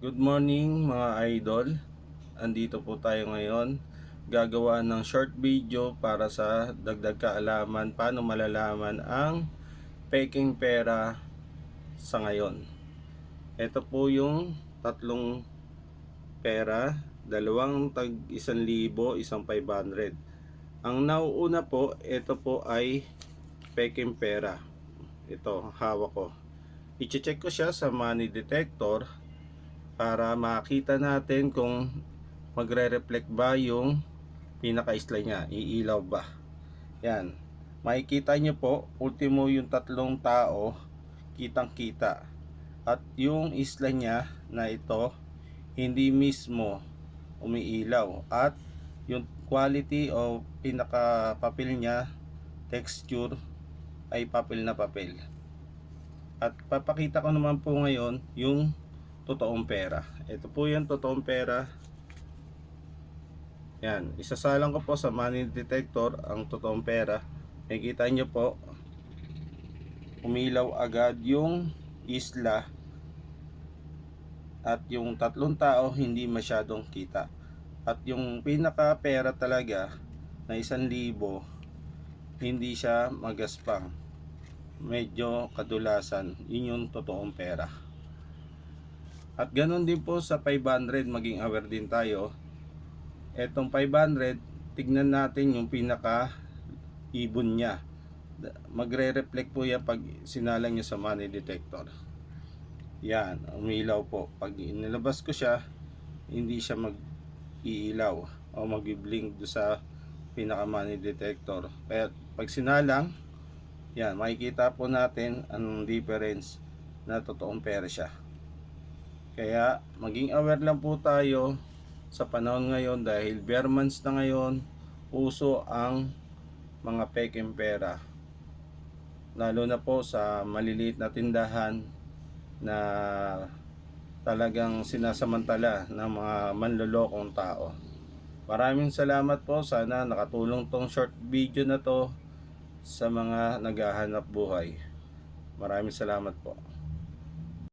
Good morning mga idol. Andito po tayo ngayon. Gagawa ng short video para sa dagdag kaalaman paano malalaman ang peking pera sa ngayon. Ito po yung tatlong pera, dalawang tag 1,000, isang 500. Ang nauuna po, ito po ay peking pera. Ito, hawak ko. I-check ko siya sa money detector para makita natin kung magre-reflect ba yung pinaka-isla niya, iilaw ba. Yan, makikita nyo po, ultimo yung tatlong tao, kitang kita. At yung isla niya na ito, hindi mismo umiilaw. At yung quality o pinaka-papel niya, texture, ay papel na papel. At papakita ko naman po ngayon yung totoong pera. Ito po yung totoong pera. Yan, isasalang ko po sa money detector ang totoong pera. Makikita nyo po, umilaw agad yung isla at yung tatlong tao hindi masyadong kita. At yung pinaka pera talaga na 1,000, hindi siya magaspang, medyo kadulasan. Yun yung totoong pera. At ganun din po sa 500, maging aware din tayo. Etong 500, tignan natin yung pinaka ibon niya. Magre-reflect po yan pag sinalang nyo sa money detector. Yan, umilaw po. Pag inilabas ko siya, hindi siya mag-iilaw o mag-blink do sa pinaka money detector. Kaya pag sinalang, yan, makikita po natin ang difference na totoong pera siya. Kaya maging aware lang po tayo sa panahon ngayon dahil bear months na ngayon, uso ang mga peking pera. Lalo na po sa maliliit na tindahan na talagang sinasamantala ng mga manlolokong tao. Maraming salamat po, sana nakatulong tong short video na to sa mga naghahanap buhay. Maraming salamat po.